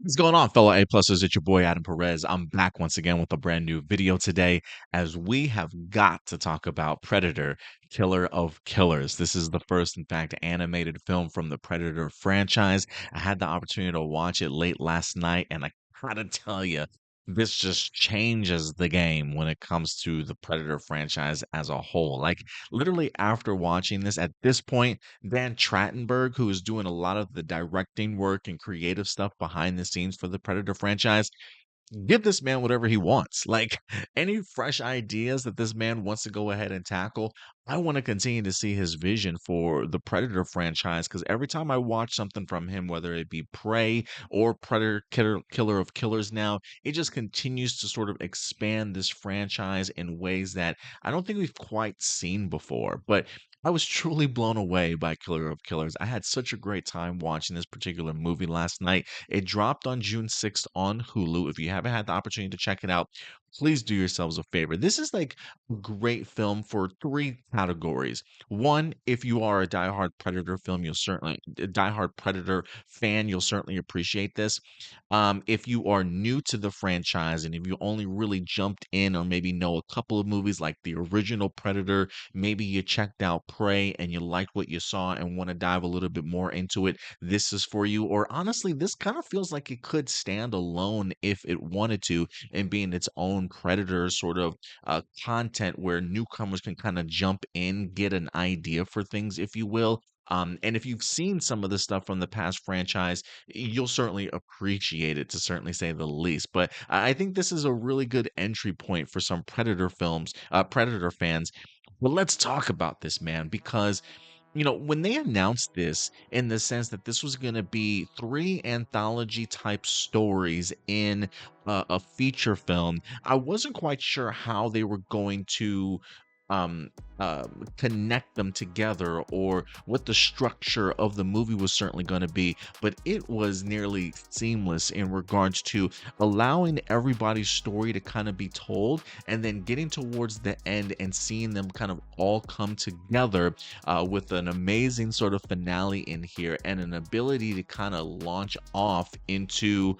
What's going on, fellow A-plussers? It's your boy Adam Perez. I'm back once again with a brand new video today, as we have got to talk about Predator, Killer of Killers. This is the first, in fact, animated film from the Predator franchise. I had the opportunity to watch it late last night, and I gotta tell you, this just changes the game when it comes to the Predator franchise as a whole. Like, literally, after watching this, at this point, Dan Trachtenberg, who is doing a lot of the directing work and creative stuff behind the scenes for the Predator franchise, give this man whatever he wants. Like any fresh ideas that this man wants to go ahead and tackle, I want to continue to see his vision for the Predator franchise because every time I watch something from him, whether it be Prey or Killer of Killers now, it just continues to sort of expand this franchise in ways that I don't think we've quite seen before. But I was truly blown away by Killer of Killers. I had such a great time watching this particular movie last night. It dropped on June 6th on Hulu. If you haven't had the opportunity to check it out, please do yourselves a favor. This is like a great film for three categories. One, if you are a diehard Predator film, you'll certainly a diehard Predator fan, you'll certainly appreciate this. If you are new to the franchise and if you only really jumped in or maybe know a couple of movies like the original Predator, maybe you checked out Prey and you liked what you saw and want to dive a little bit more into it, this is for you. Or honestly, this kind of feels like it could stand alone if it wanted to and being its own Predator sort of content where newcomers can kind of jump in, get an idea for things, if you will. And if you've seen some of the stuff from the past franchise, you'll certainly appreciate it, to certainly say the least. But I think this is a really good entry point for some Predator films, Predator fans. Well, let's talk about this, man, because when they announced this in the sense that this was going to be three anthology type stories in a feature film, I wasn't quite sure how they were going to um connect them together or what the structure of the movie was certainly going to be, but it was nearly seamless in regards to allowing everybody's story to kind of be told and then getting towards the end and seeing them kind of all come together with an amazing sort of finale in here and an ability to kind of launch off into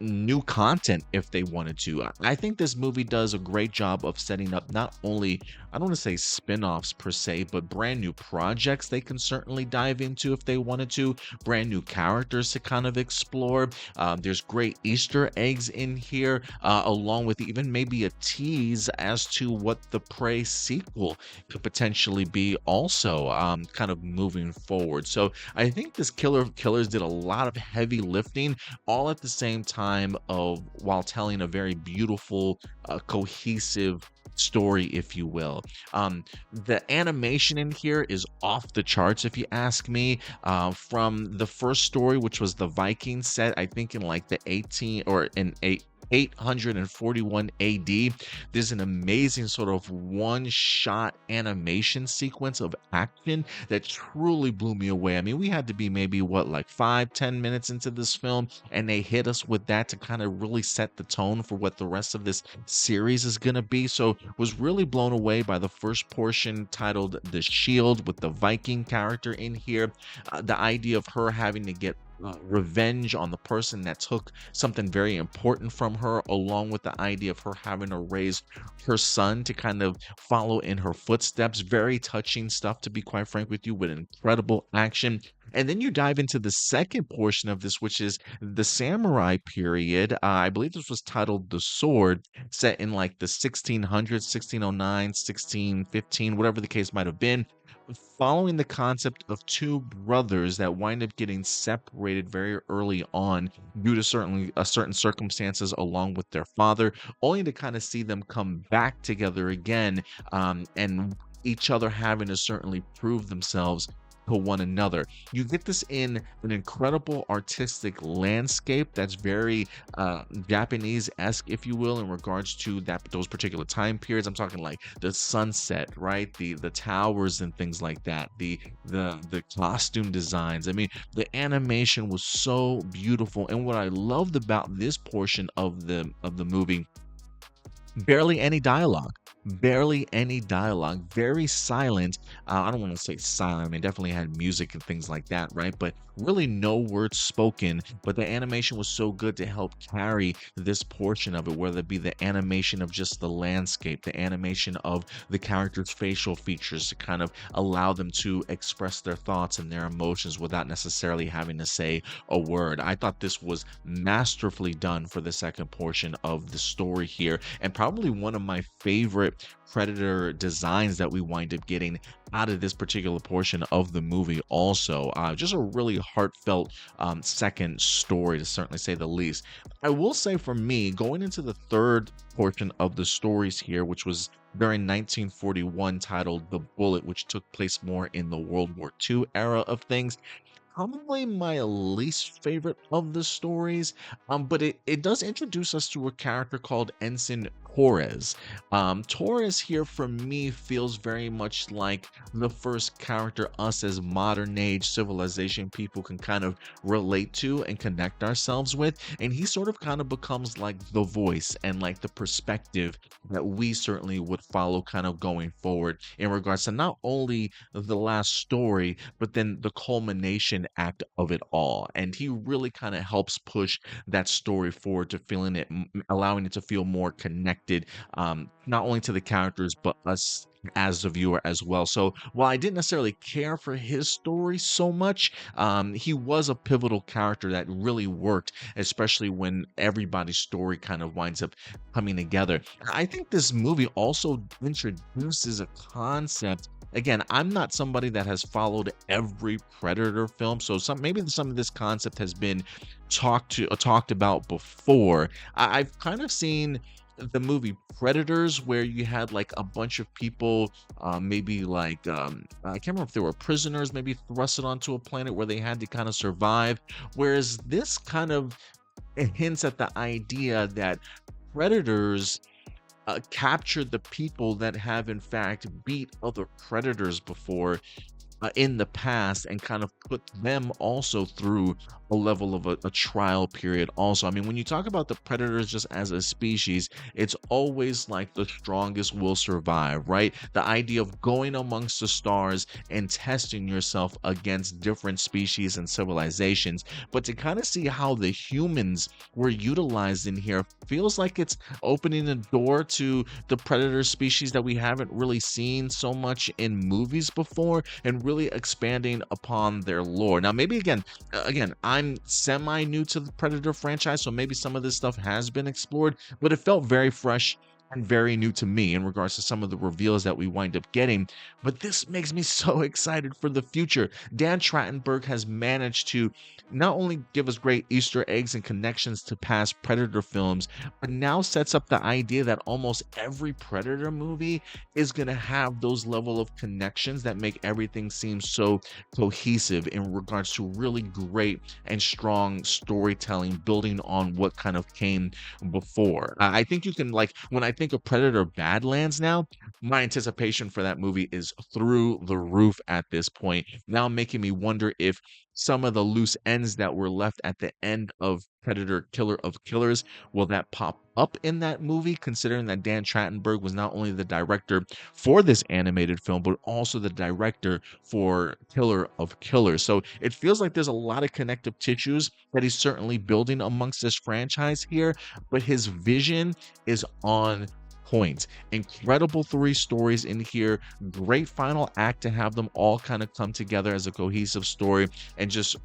new content if they wanted to. I think this movie does a great job of setting up not only, I don't want to say spin-offs per se, but brand new projects they can certainly dive into if they wanted to, brand new characters to kind of explore. There's great Easter eggs in here, along with even maybe a tease as to what the Prey sequel could potentially be also, kind of moving forward. So I think this Killer of Killers did a lot of heavy lifting all at the same time of while telling a very beautiful, cohesive story, if you will. The animation in here is off the charts, if you ask me. From the first story, which was the Viking set, I think in like the 18 or in 841 AD. There's an amazing sort of one-shot animation sequence of action that truly blew me away. I mean, we had to be maybe what, like 5-10 minutes into this film, and they hit us with that to kind of really set the tone for what the rest of this series is going to be. So was really blown away by the first portion titled The Shield with the Viking character in here. The idea of her having to get revenge on the person that took something very important from her, along with the idea of her having to raise her son to kind of follow in her footsteps. Very touching stuff, to be quite frank with you, with incredible action. And then you dive into the second portion of this, which is the samurai period. I believe this was titled The Sword, set in like the 1600s, 1609, 1615, whatever the case might have been, following the concept of two brothers that wind up getting separated very early on due to certain circumstances along with their father, only to kind of see them come back together again, and each other having to certainly prove themselves to one another. You get this in an incredible artistic landscape that's very Japanese-esque, if you will, in regards to those particular time periods. I'm talking like the sunset, right? The towers and things like that. The costume designs. I mean, the animation was so beautiful. And what I loved about this portion of the movie, barely any dialogue. barely any dialogue, very silent. I don't want to say silent. I mean, definitely had music and things like that, right? But really no words spoken. But the animation was so good to help carry this portion of it, whether it be the animation of just the landscape, the animation of the characters' facial features to kind of allow them to express their thoughts and their emotions without necessarily having to say a word. I thought this was masterfully done for the second portion of the story here, and probably one of my favorite Predator designs that we wind up getting out of this particular portion of the movie. Also, just a really heartfelt second story, to certainly say the least. I will say for me, going into the third portion of the stories here, which was during 1941, titled The Bullet, which took place more in the World War II era of things, probably my least favorite of the stories. But it does introduce us to a character called Ensign Torres. Torres here for me feels very much like the first character us as modern age civilization people can kind of relate to and connect ourselves with. And he sort of kind of becomes like the voice and like the perspective that we certainly would follow kind of going forward in regards to not only the last story, but then the culmination act of it all. And he really kind of helps push that story forward to feeling it, allowing it to feel more connected, not only to the characters, but us as the viewer as well. So while I didn't necessarily care for his story so much, he was a pivotal character that really worked, especially when everybody's story kind of winds up coming together. I think this movie also introduces a concept. Again, I'm not somebody that has followed every Predator film, so maybe some of this concept has been talked about before. I've kind of seen the movie Predators, where you had like a bunch of people, maybe like I can't remember if they were prisoners, maybe thrusted onto a planet where they had to kind of survive. Whereas this kind of hints at the idea that predators capture the people that have in fact beat other predators before in the past, and kind of put them also through a level of a trial period also. I mean, when you talk about the predators just as a species, it's always like the strongest will survive, right? The idea of going amongst the stars and testing yourself against different species and civilizations. But to kind of see how the humans were utilized in here feels like it's opening a door to the predator species that we haven't really seen so much in movies before, and really expanding upon their lore. Now, maybe again, I'm semi new to the Predator franchise, so maybe some of this stuff has been explored, but it felt very fresh and very new to me in regards to some of the reveals that we wind up getting. But this makes me so excited for the future. Dan Trachtenberg has managed to not only give us great Easter eggs and connections to past Predator films, but now sets up the idea that almost every Predator movie is going to have those level of connections that make everything seem so cohesive in regards to really great and strong storytelling, building on what kind of came before. I think you can, like, when I think of Predator Badlands now, my anticipation for that movie is through the roof at this point. Now making me wonder if some of the loose ends that were left at the end of Predator Killer of Killers, will that pop up in that movie, considering that Dan Trachtenberg was not only the director for this animated film, but also the director for Killer of Killers. So it feels like there's a lot of connective tissues that he's certainly building amongst this franchise here, but his vision is on point. Incredible three stories in here. Great final act to have them all kind of come together as a cohesive story, and just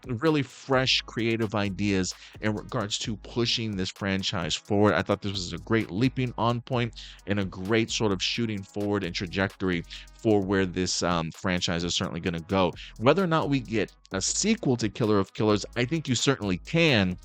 really fresh creative ideas in regards to pushing this franchise forward. I thought this was a great leaping on point and a great sort of shooting forward and trajectory for where this franchise is certainly going to go. Whether or not we get a sequel to Killer of Killers, I think you certainly can,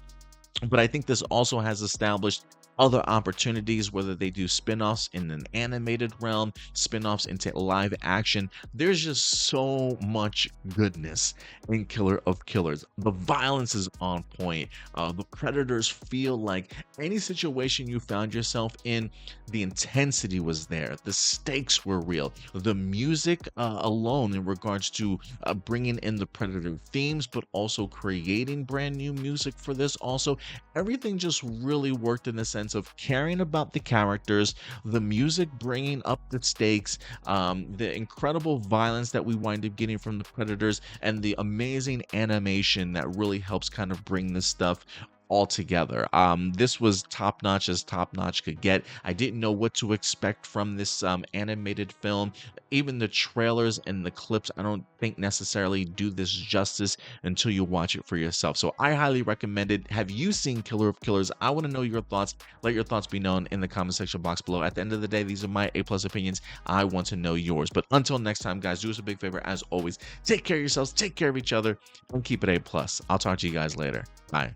but I think this also has established other opportunities, whether they do spin-offs in an animated realm, spin-offs into live action. There's just so much goodness in Killer of Killers. The violence is on point. The predators feel like any situation you found yourself in, the intensity was there. The stakes were real. The music alone, in regards to bringing in the predator themes, but also creating brand new music for this also, everything just really worked in the sense sense of caring about the characters, the music bringing up the stakes, the incredible violence that we wind up getting from the predators, and the amazing animation that really helps kind of bring this stuff all together. This was top notch as top notch could get. I didn't know what to expect from this animated film. Even the trailers and the clips, I don't think necessarily do this justice until you watch it for yourself. So I highly recommend it. Have you seen Killer of Killers? I want to know your thoughts. Let your thoughts be known in the comment section box below. At the end of the day, these are my A+ opinions. I want to know yours. But until next time, guys, do us a big favor. As always, take care of yourselves, take care of each other, and keep it A+. I'll talk to you guys later. Bye.